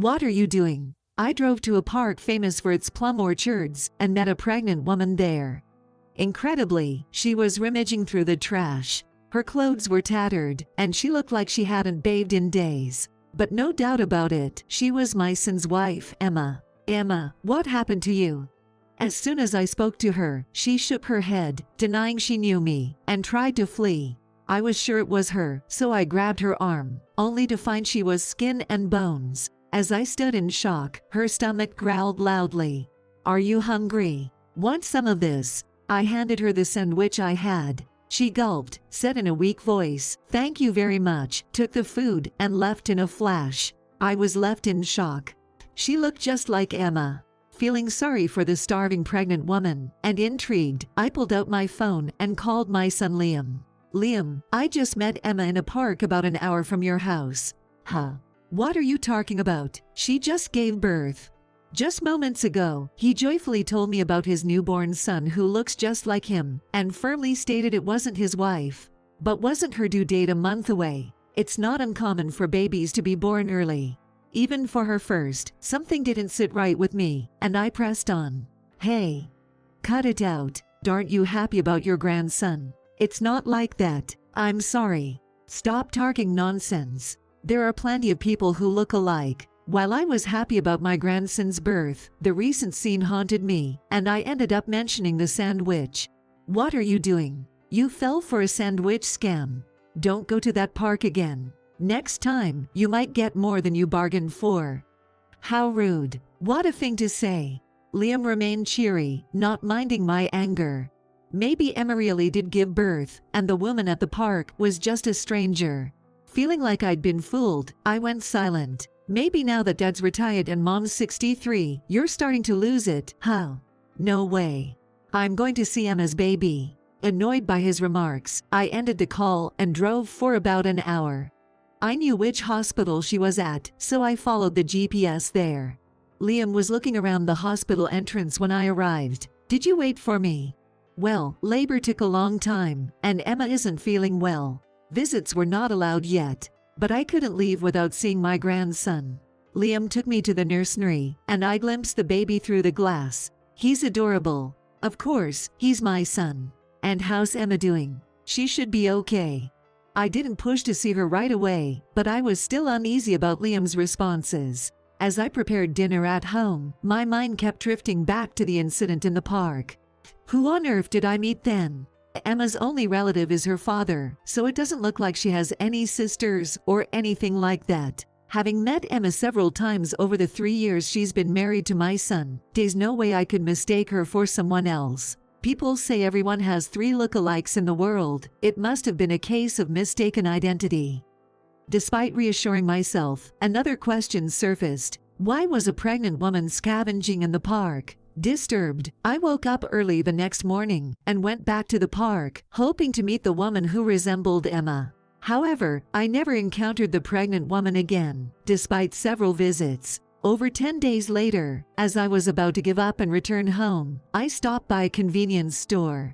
What are you doing? I drove to a park famous for its plum orchards and met a pregnant woman there. Incredibly, she was rummaging through the trash. Her clothes were tattered, and she looked like she hadn't bathed in days. But no doubt about it, she was my son's wife, Emma. Emma, what happened to you? As soon as I spoke to her, she shook her head, denying she knew me, and tried to flee. I was sure it was her, so I grabbed her arm, only to find she was skin and bones. As I stood in shock, her stomach growled loudly. Are you hungry? Want some of this? I handed her the sandwich I had. She gulped, said in a weak voice, "Thank you very much," took the food, and left in a flash. I was left in shock. She looked just like Emma. Feeling sorry for the starving pregnant woman, and intrigued, I pulled out my phone and called my son Liam. Liam, I just met Emma in a park about an hour from your house. Huh? What are you talking about? She just gave birth. Just moments ago, he joyfully told me about his newborn son who looks just like him, and firmly stated it wasn't his wife. But wasn't her due date a month away? It's not uncommon for babies to be born early. Even for her first, something didn't sit right with me, and I pressed on. Hey, cut it out. Aren't you happy about your grandson? It's not like that. I'm sorry. Stop talking nonsense. There are plenty of people who look alike. While I was happy about my grandson's birth, the recent scene haunted me, and I ended up mentioning the sandwich. What are you doing? You fell for a sandwich scam. Don't go to that park again. Next time, you might get more than you bargained for. How rude. What a thing to say. Liam remained cheery, not minding my anger. Maybe Emma really did give birth, and the woman at the park was just a stranger. Feeling like I'd been fooled, I went silent. Maybe now that Dad's retired and Mom's 63, you're starting to lose it, huh? No way. I'm going to see Emma's baby. Annoyed by his remarks, I ended the call and drove for about an hour. I knew which hospital she was at, so I followed the GPS there. Liam was looking around the hospital entrance when I arrived. Did you wait for me? Well, labor took a long time, and Emma isn't feeling well. Visits were not allowed yet, but I couldn't leave without seeing my grandson. Liam took me to the nursery, and I glimpsed the baby through the glass. He's adorable. Of course, he's my son. And how's Emma doing? She should be okay. I didn't push to see her right away, but I was still uneasy about Liam's responses. As I prepared dinner at home, my mind kept drifting back to the incident in the park. Who on earth did I meet then? Emma's only relative is her father, so it doesn't look like she has any sisters or anything like that. Having met Emma several times over the 3 years she's been married to my son, there's no way I could mistake her for someone else. People say everyone has 3 lookalikes in the world. It must have been a case of mistaken identity. Despite reassuring myself, another question surfaced. Why was a pregnant woman scavenging in the park? Disturbed, I woke up early the next morning and went back to the park, hoping to meet the woman who resembled Emma. However, I never encountered the pregnant woman again, despite several visits. Over 10 days later, as I was about to give up and return home, I stopped by a convenience store.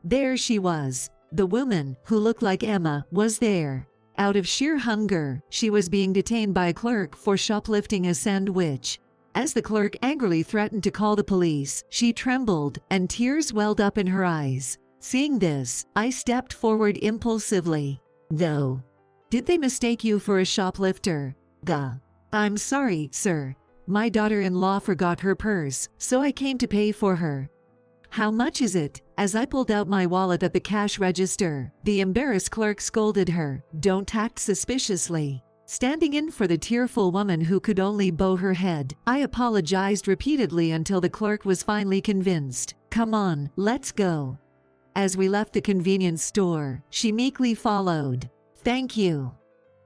There she was. The woman, who looked like Emma, was there. Out of sheer hunger, she was being detained by a clerk for shoplifting a sandwich. As the clerk angrily threatened to call the police, she trembled, and tears welled up in her eyes. Seeing this, I stepped forward impulsively. Though, did they mistake you for a shoplifter? Gah. I'm sorry, sir. My daughter-in-law forgot her purse, so I came to pay for her. How much is it? As I pulled out my wallet at the cash register, the embarrassed clerk scolded her. Don't act suspiciously. Standing in for the tearful woman who could only bow her head, I apologized repeatedly until the clerk was finally convinced. Come on, let's go. As we left the convenience store, she meekly followed. Thank you.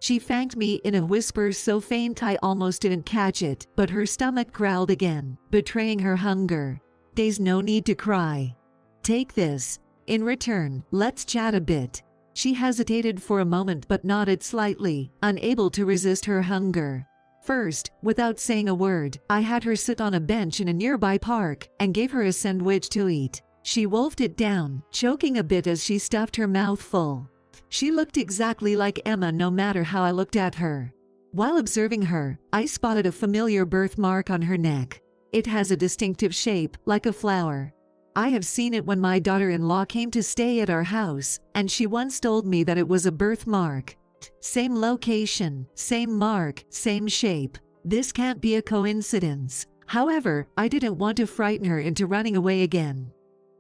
She thanked me in a whisper so faint I almost didn't catch it, but her stomach growled again, betraying her hunger. There's no need to cry. Take this. In return, let's chat a bit. She hesitated for a moment but nodded slightly, unable to resist her hunger. First, without saying a word, I had her sit on a bench in a nearby park and gave her a sandwich to eat. She wolfed it down, choking a bit as she stuffed her mouth full. She looked exactly like Emma no matter how I looked at her. While observing her, I spotted a familiar birthmark on her neck. It has a distinctive shape, like a flower. I have seen it when my daughter-in-law came to stay at our house, and she once told me that it was a birthmark. Same location, same mark, same shape. This can't be a coincidence. However, I didn't want to frighten her into running away again.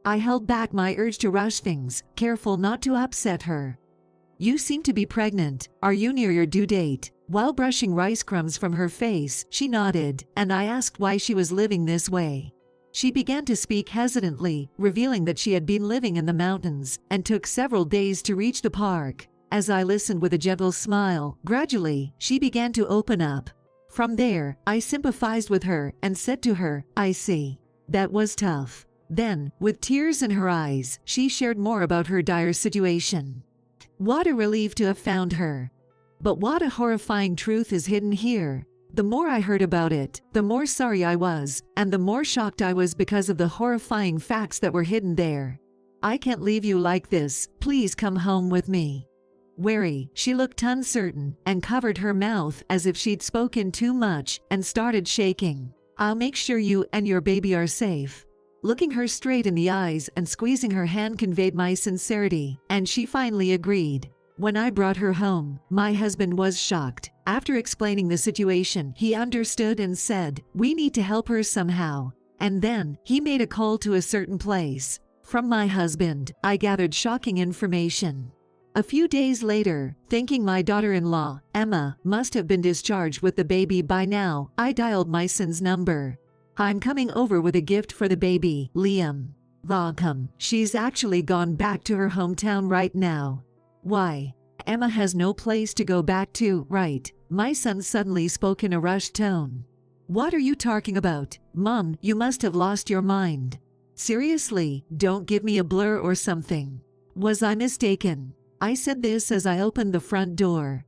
I held back my urge to rush things, careful not to upset her. "You seem to be pregnant. Are you near your due date?" While brushing rice crumbs from her face, she nodded, and I asked why she was living this way. She began to speak hesitantly, revealing that she had been living in the mountains and took several days to reach the park. As I listened with a gentle smile, gradually, she began to open up. From there, I sympathized with her and said to her, "I see. That was tough." Then, with tears in her eyes, she shared more about her dire situation. What a relief to have found her. But what a horrifying truth is hidden here. The more I heard about it, the more sorry I was, and the more shocked I was because of the horrifying facts that were hidden there. "I can't leave you like this. Please come home with me." Wary, she looked uncertain and covered her mouth as if she'd spoken too much and started shaking. "I'll make sure you and your baby are safe." Looking her straight in the eyes and squeezing her hand conveyed my sincerity, and she finally agreed. When I brought her home, my husband was shocked. After explaining the situation, he understood and said, "We need to help her somehow." And then, he made a call to a certain place. From my husband, I gathered shocking information. A few days later, thinking my daughter-in-law, Emma, must have been discharged with the baby by now, I dialed my son's number. "I'm coming over with a gift for the baby, Liam." "Welcome." "She's actually gone back to her hometown right now." "Why?" "Emma has no place to go back to, right?" My son suddenly spoke in a rushed tone. "What are you talking about? Mom, you must have lost your mind. Seriously, don't give me a blur or something. Was I mistaken?" I said this as I opened the front door.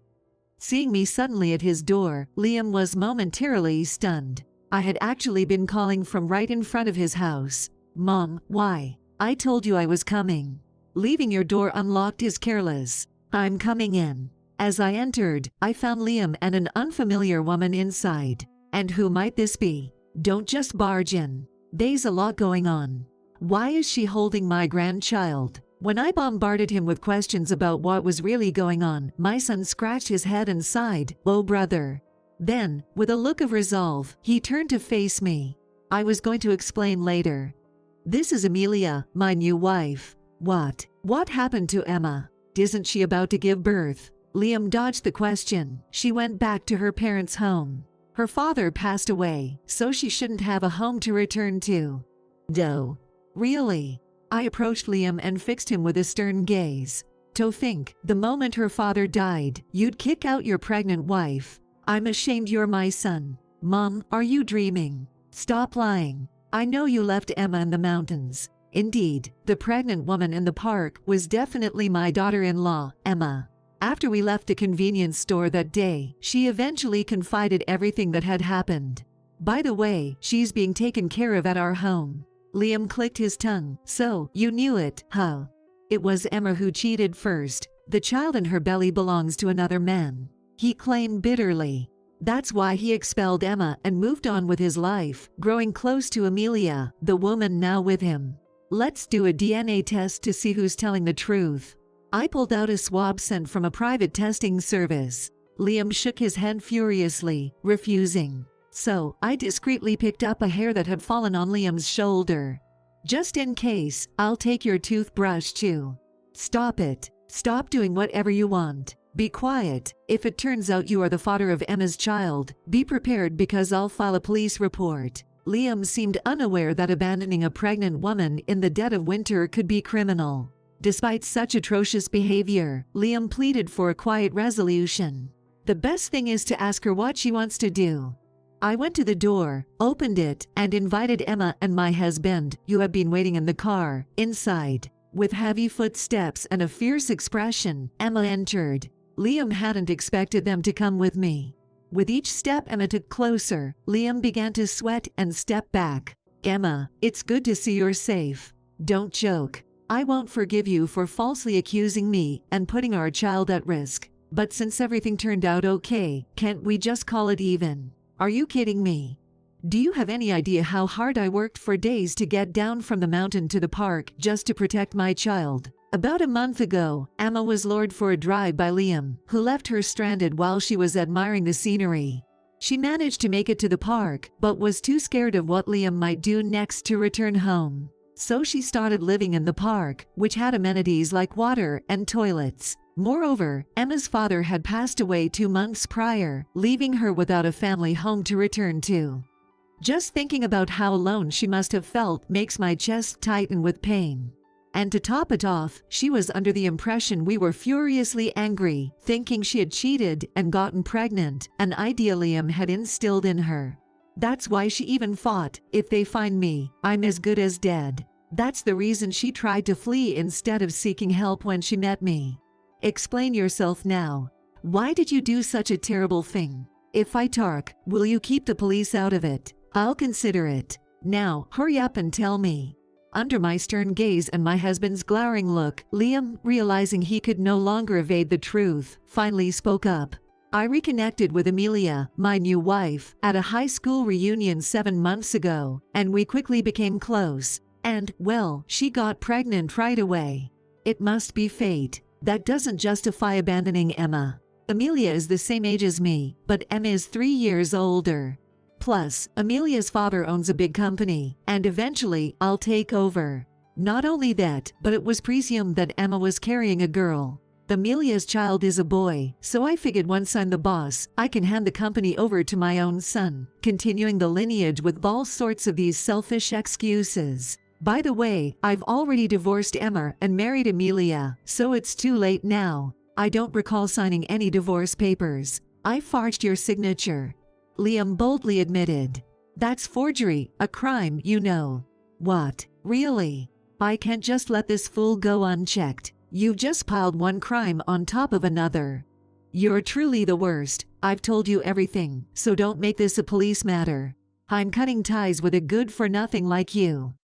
Seeing me suddenly at his door, Liam was momentarily stunned. I had actually been calling from right in front of his house. "Mom, why? I told you I was coming. Leaving your door unlocked is careless." "I'm coming in." As I entered, I found Liam and an unfamiliar woman inside. "And who might this be?" "Don't just barge in. There's a lot going on. Why is she holding my grandchild?" When I bombarded him with questions about what was really going on, my son scratched his head and sighed, "Oh brother." Then, with a look of resolve, he turned to face me. "I was going to explain later. This is Amelia, my new wife." What happened to Emma? Isn't she about to give birth?" Liam dodged the question. "She went back to her parents' home. Her father passed away, so she shouldn't have a home to return to." "No. Really?" I approached Liam and fixed him with a stern gaze. "To think, the moment her father died, you'd kick out your pregnant wife. I'm ashamed you're my son." "Mom, are you dreaming? Stop lying. I know you left Emma in the mountains." Indeed, the pregnant woman in the park was definitely my daughter-in-law, Emma. After we left the convenience store that day, she eventually confided everything that had happened. "By the way, she's being taken care of at our home." Liam clicked his tongue. "So, you knew it, huh?" "It was Emma who cheated first. The child in her belly belongs to another man," he claimed bitterly. "That's why he expelled Emma and moved on with his life, growing close to Amelia, the woman now with him. Let's do a DNA test to see who's telling the truth." I pulled out a swab sent from a private testing service. Liam shook his head furiously, refusing. So, I discreetly picked up a hair that had fallen on Liam's shoulder. "Just in case, I'll take your toothbrush too." "Stop it. Stop doing whatever you want. Be quiet. If it turns out you are the father of Emma's child, be prepared because I'll file a police report." Liam seemed unaware that abandoning a pregnant woman in the dead of winter could be criminal. Despite such atrocious behavior, Liam pleaded for a quiet resolution. "The best thing is to ask her what she wants to do." I went to the door, opened it, and invited Emma and my husband, who had been waiting in the car, inside. With heavy footsteps and a fierce expression, Emma entered. Liam hadn't expected them to come with me. With each step Emma took closer, Liam began to sweat and step back. "Emma, it's good to see you're safe. Don't joke. I won't forgive you for falsely accusing me and putting our child at risk." But since everything turned out okay, can't we just call it even? Are you kidding me? Do you have any idea how hard I worked for days to get down from the mountain to the park just to protect my child? About a month ago, Emma was lured for a drive by Liam, who left her stranded while she was admiring the scenery. She managed to make it to the park, but was too scared of what Liam might do next to return home. So she started living in the park, which had amenities like water and toilets. Moreover, Emma's father had passed away 2 months prior, leaving her without a family home to return to. Just thinking about how alone she must have felt makes my chest tighten with pain. And to top it off, she was under the impression we were furiously angry, thinking she had cheated and gotten pregnant, an idea Liam had instilled in her. That's why she even fought, if they find me, I'm as good as dead. That's the reason she tried to flee instead of seeking help when she met me. Explain yourself now. Why did you do such a terrible thing? If I talk, will you keep the police out of it? I'll consider it. Now, hurry up and tell me. Under my stern gaze and my husband's glowering look, Liam, realizing he could no longer evade the truth, finally spoke up. I reconnected with Amelia, my new wife, at a high school reunion 7 months ago, and we quickly became close. And, well, she got pregnant right away. It must be fate. That doesn't justify abandoning Emma. Amelia is the same age as me, but Emma is 3 years older. Plus, Amelia's father owns a big company, and eventually, I'll take over. Not only that, but it was presumed that Emma was carrying a girl. Amelia's child is a boy, so I figured once I'm the boss, I can hand the company over to my own son, continuing the lineage with all sorts of these selfish excuses. By the way, I've already divorced Emma and married Amelia, so it's too late now. I don't recall signing any divorce papers. I forged your signature. Liam boldly admitted. That's forgery, a crime, you know. What? Really? I can't just let this fool go unchecked. You've just piled one crime on top of another. You're truly the worst. I've told you everything, so don't make this a police matter. I'm cutting ties with a good-for-nothing like you.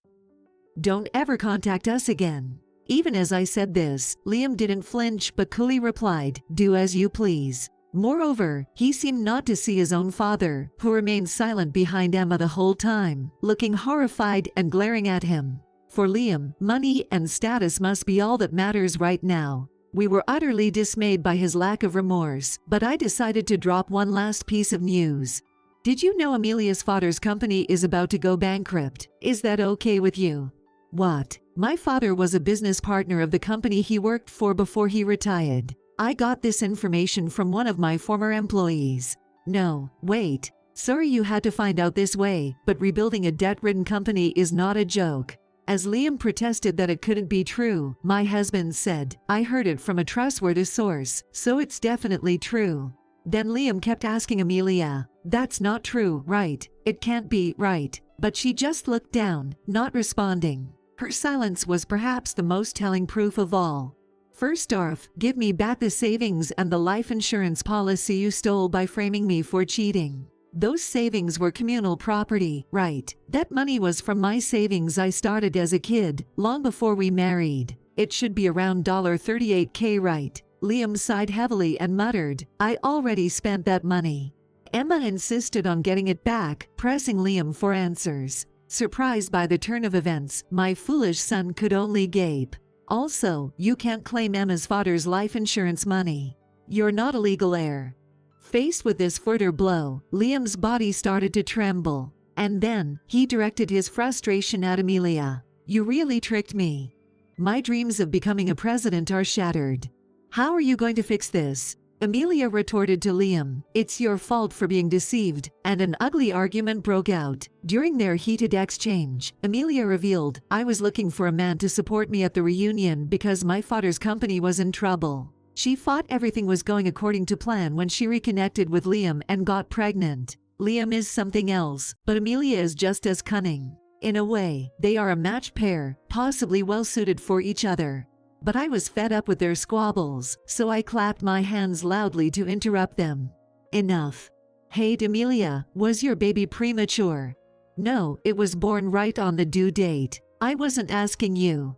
Don't ever contact us again. Even as I said this, Liam didn't flinch but coolly replied, do as you please. Moreover, he seemed not to see his own father, who remained silent behind Emma the whole time, looking horrified and glaring at him. For Liam, money and status must be all that matters right now. We were utterly dismayed by his lack of remorse, but I decided to drop one last piece of news. Did you know Amelia's father's company is about to go bankrupt? Is that okay with you? What? My father was a business partner of the company he worked for before he retired. I got this information from one of my former employees. No, wait. Sorry you had to find out this way, but rebuilding a debt-ridden company is not a joke. As Liam protested that it couldn't be true, my husband said, I heard it from a trustworthy source, so it's definitely true. Then Liam kept asking Amelia, that's not true, right? It can't be, right? But she just looked down, not responding. Her silence was perhaps the most telling proof of all. First off, give me back the savings and the life insurance policy you stole by framing me for cheating. Those savings were communal property, right? That money was from my savings I started as a kid, long before we married. It should be around $38K, right? Liam sighed heavily and muttered, I already spent that money. Emma insisted on getting it back, pressing Liam for answers. Surprised by the turn of events, my foolish son could only gape. Also, you can't claim Emma's father's life insurance money. You're not a legal heir. Faced with this further blow, Liam's body started to tremble. And then, he directed his frustration at Amelia. You really tricked me. My dreams of becoming a president are shattered. How are you going to fix this? Amelia retorted to Liam, it's your fault for being deceived, and an ugly argument broke out. During their heated exchange, Amelia revealed, I was looking for a man to support me at the reunion because my father's company was in trouble. She thought everything was going according to plan when she reconnected with Liam and got pregnant. Liam is something else, but Amelia is just as cunning. In a way, they are a matched pair, possibly well suited for each other. But I was fed up with their squabbles, so I clapped my hands loudly to interrupt them. Enough. Hey Amelia, was your baby premature? No, it was born right on the due date. I wasn't asking you.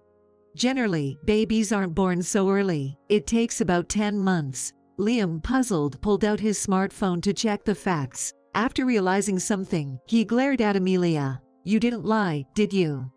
Generally, babies aren't born so early. It takes about 10 months. Liam, puzzled, pulled out his smartphone to check the facts. After realizing something, he glared at Amelia. "You didn't lie, did you?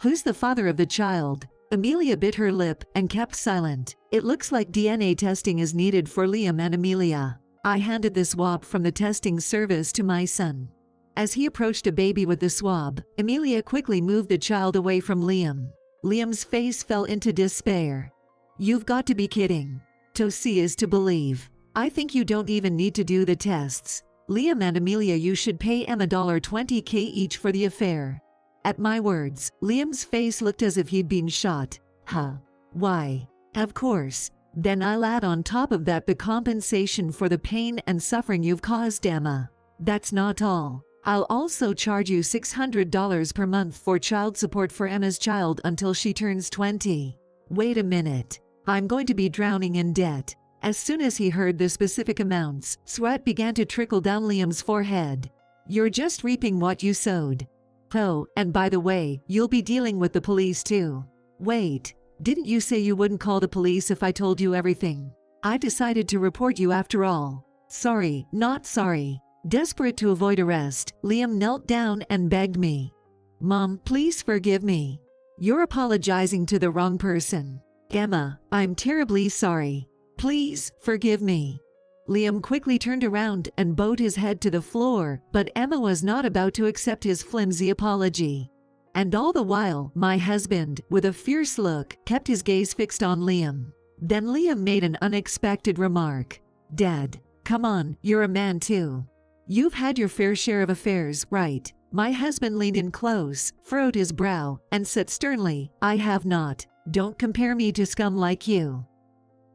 Who's the father of the child?" Amelia bit her lip and kept silent. "It looks like DNA testing is needed for Liam and Amelia. I handed the swab from the testing service to my son." As he approached a baby with the swab, Amelia quickly moved the child away from Liam. Liam's face fell into despair. "You've got to be kidding. To see is to believe. I think you don't even need to do the tests. Liam and Amelia, you should pay Emma $20K each for the affair." At my words, Liam's face looked as if he'd been shot. "Huh? Why? Of course. Then I'll add on top of that the compensation for the pain and suffering you've caused Emma. That's not all. I'll also charge you $600 per month for child support for Emma's child until she turns 20. Wait a minute. I'm going to be drowning in debt." As soon as he heard the specific amounts, sweat began to trickle down Liam's forehead. "You're just reaping what you sowed. Oh, and by the way, you'll be dealing with the police too." "Wait, didn't you say you wouldn't call the police if I told you everything? I decided to report you after all." "Sorry, not sorry." Desperate to avoid arrest, Liam knelt down and begged me. "Mom, please forgive me. You're apologizing to the wrong person. Emma, I'm terribly sorry. Please, forgive me." Liam quickly turned around and bowed his head to the floor, but Emma was not about to accept his flimsy apology. And all the while, my husband, with a fierce look, kept his gaze fixed on Liam. Then Liam made an unexpected remark. "Dad, come on, you're a man too. You've had your fair share of affairs, right?" My husband leaned in close, furrowed his brow, and said sternly, "I have not. Don't compare me to scum like you."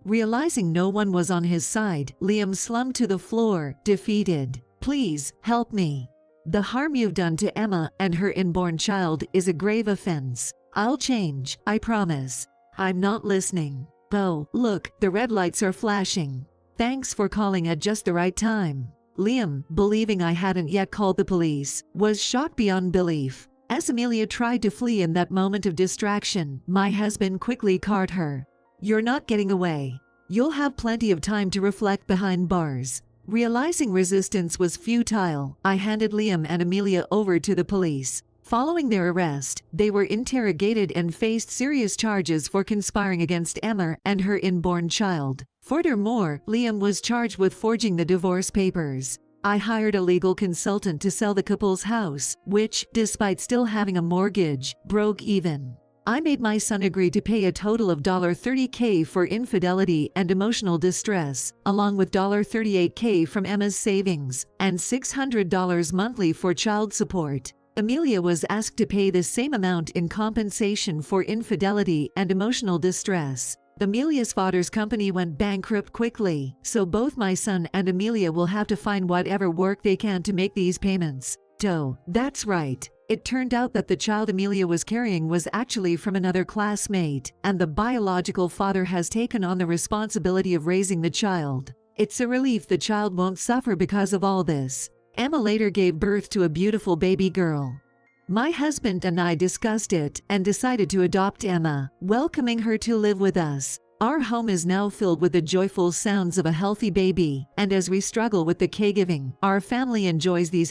Realizing no one was on his side, Liam slumped to the floor, defeated. "Please, help me. The harm you've done to Emma and her inborn child is a grave offense. I'll change, I promise." "I'm not listening." "Oh, look, the red lights are flashing. Thanks for calling at just the right time." Liam, believing I hadn't yet called the police, was shocked beyond belief. As Amelia tried to flee in that moment of distraction, my husband quickly caught her. "You're not getting away. You'll have plenty of time to reflect behind bars." Realizing resistance was futile, I handed Liam and Amelia over to the police. Following their arrest, they were interrogated and faced serious charges for conspiring against Emma and her inborn child. Furthermore, Liam was charged with forging the divorce papers. I hired a legal consultant to sell the couple's house, which, despite still having a mortgage, broke even. I made my son agree to pay a total of $30K for infidelity and emotional distress, along with $38K from Emma's savings, and $600 monthly for child support. Amelia was asked to pay the same amount in compensation for infidelity and emotional distress. Amelia's father's company went bankrupt quickly, so both my son and Amelia will have to find whatever work they can to make these payments. That's right. It turned out that the child Amelia was carrying was actually from another classmate, and the biological father has taken on the responsibility of raising the child. It's a relief the child won't suffer because of all this. Emma later gave birth to a beautiful baby girl. My husband and I discussed it and decided to adopt Emma, welcoming her to live with us. Our home is now filled with the joyful sounds of a healthy baby, and as we struggle with the caregiving, our family enjoys these